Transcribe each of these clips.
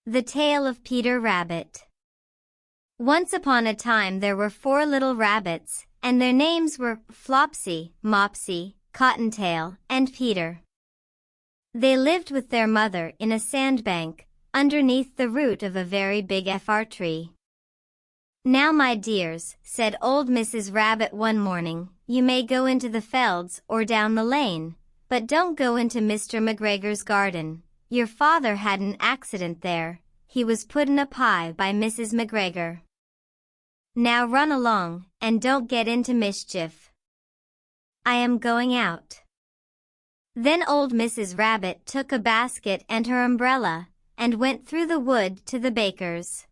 The Tale of Peter Rabbit. Once upon a time there were 4 little rabbits, and their names were Flopsy, Mopsy, Cottontail, and Peter. They lived with their mother in a sandbank, underneath the root of a very big fir tree. "Now, my dears," said old Mrs. Rabbit one morning, "you may go into the fields or down the lane, but don't go into Mr. MacGregor's garden. Your father had an accident there. He was put in a pie by Mrs. MacGregor. Now run along, and don't get into mischief. I am going out." Then old Mrs. Rabbit took a basket and her umbrella, and went through the wood to the baker's.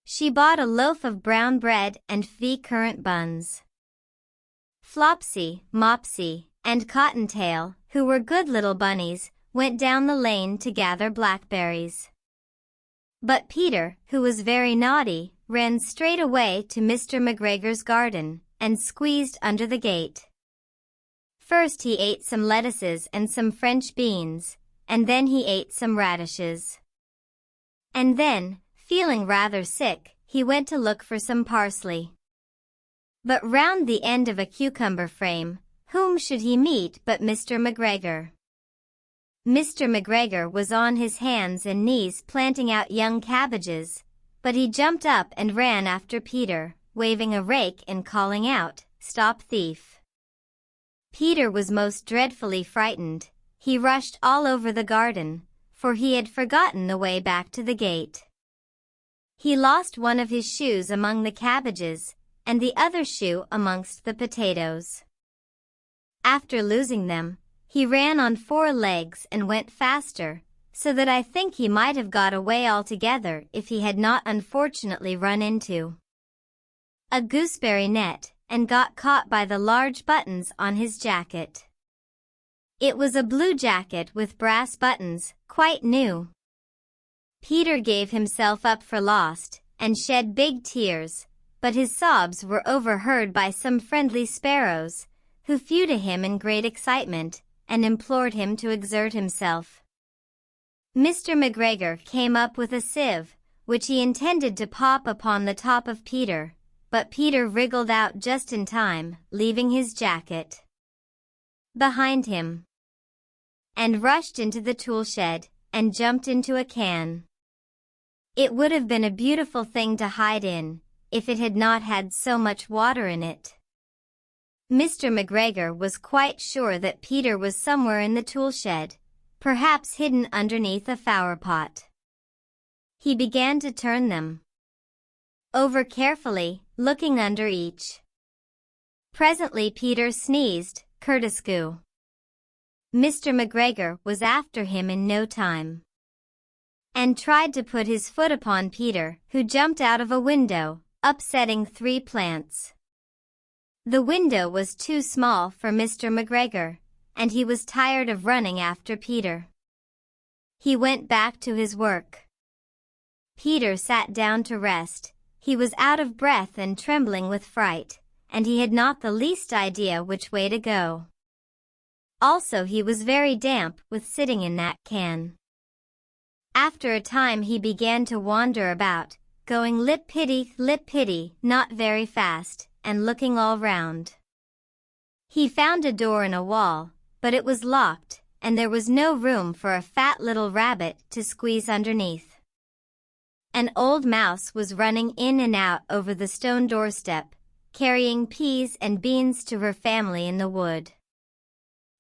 She bought a loaf of brown bread and 3 currant buns. Flopsy, Mopsy, and Cottontail, who were good little bunnies, went down the lane to gather blackberries. But Peter, who was very naughty, ran straight away to Mr. MacGregor's garden, and squeezed under the gate. First he ate some lettuces and some French beans, and then he ate some radishes. And then, feeling rather sick, he went to look for some parsley. But round the end of a cucumber frame, whom should he meet but Mr. MacGregor? Mr. MacGregor was on his hands and knees planting out young cabbages, but he jumped up and ran after Peter, waving a rake and calling out, "Stop, thief!" Peter was most dreadfully frightened. He rushed all over the garden, for he had forgotten the way back to the gate. He lost one of his shoes among the cabbages, and the other shoe amongst the potatoes. After losing them, he ran on 4 legs and went faster, so that I think he might have got away altogether if he had not unfortunately run into a gooseberry net, and got caught by the large buttons on his jacket. It was a blue jacket with brass buttons, quite new. Peter gave himself up for lost, and shed big tears, but his sobs were overheard by some friendly sparrows, who flew to him in great excitement, and implored him to exert himself. Mr. MacGregor came up with a sieve, which he intended to pop upon the top of Peter, but Peter wriggled out just in time, leaving his jacket behind him, and rushed into the tool shed, and jumped into a can. It would have been a beautiful thing to hide in, if it had not had so much water in it. Mr. MacGregor was quite sure that Peter was somewhere in the tool shed, perhaps hidden underneath a flower pot. He began to turn them over carefully, looking under each. Presently Peter sneezed, "Curtiscoo." Mr. MacGregor was after him in no time, and tried to put his foot upon Peter, who jumped out of a window, upsetting 3 plants. The window was too small for Mr. MacGregor, and he was tired of running after Peter. He went back to his work. Peter sat down to rest. He was out of breath and trembling with fright, and he had not the least idea which way to go. Also he was very damp with sitting in that can. After a time he began to wander about, going lip-pitty, not very fast, and looking all round. He found a door in a wall, but it was locked, and there was no room for a fat little rabbit to squeeze underneath. An old mouse was running in and out over the stone doorstep, carrying peas and beans to her family in the wood.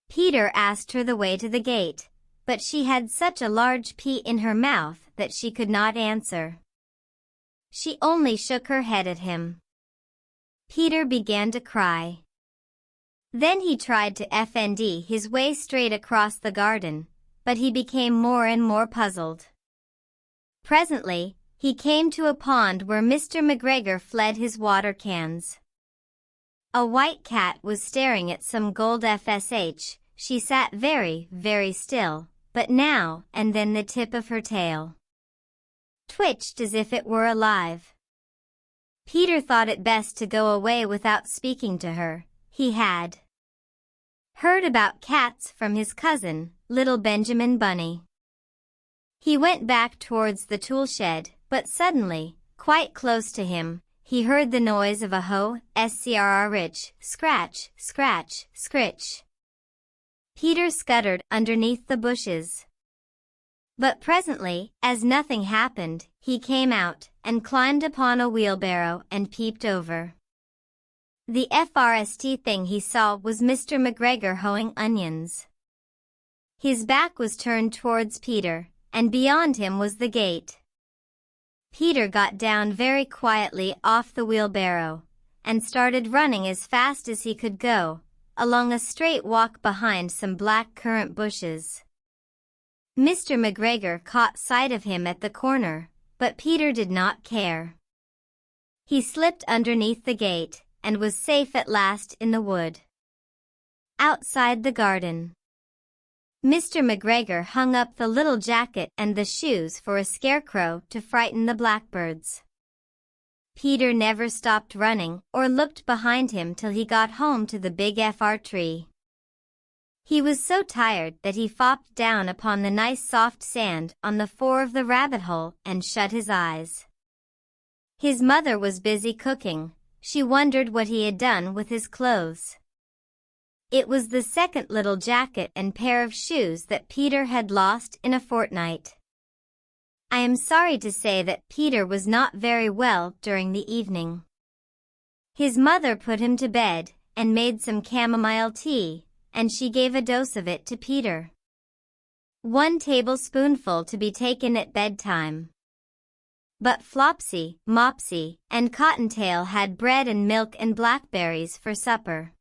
Peter asked her the way to the gate, but she had such a large pea in her mouth that she could not answer. She only shook her head at him. Peter began to cry. Then he tried to find his way straight across the garden, but he became more and more puzzled. Presently, he came to a pond where Mr. MacGregor fled his water cans. A white cat was staring at some gold FSH. She sat very, very still, but now and then the tip of her tail twitched as if it were alive. Peter thought it best to go away without speaking to her. He had heard about cats from his cousin, little Benjamin Bunny. He went back towards the tool shed, but suddenly, quite close to him, he heard the noise of a hoe, scrrrich, scratch, scratch, scritch. Peter scuttered underneath the bushes. But presently, as nothing happened, he came out, and climbed upon a wheelbarrow and peeped over. The first thing he saw was Mr. MacGregor hoeing onions. His back was turned towards Peter, and beyond him was the gate. Peter got down very quietly off the wheelbarrow, and started running as fast as he could go, along a straight walk behind some black currant bushes. Mr. MacGregor caught sight of him at the corner, but Peter did not care. He slipped underneath the gate, and was safe at last in the wood. Outside the garden, Mr. MacGregor hung up the little jacket and the shoes for a scarecrow to frighten the blackbirds. Peter never stopped running or looked behind him till he got home to the big tree. He was so tired that he flopped down upon the nice soft sand on the floor of the rabbit hole and shut his eyes. His mother was busy cooking. She wondered what he had done with his clothes. It was the second little jacket and pair of shoes that Peter had lost in a fortnight. I am sorry to say that Peter was not very well during the evening. His mother put him to bed, and made some chamomile tea, and she gave a dose of it to Peter. 1 tablespoonful to be taken at bedtime. But Flopsy, Mopsy, and Cottontail had bread and milk and blackberries for supper.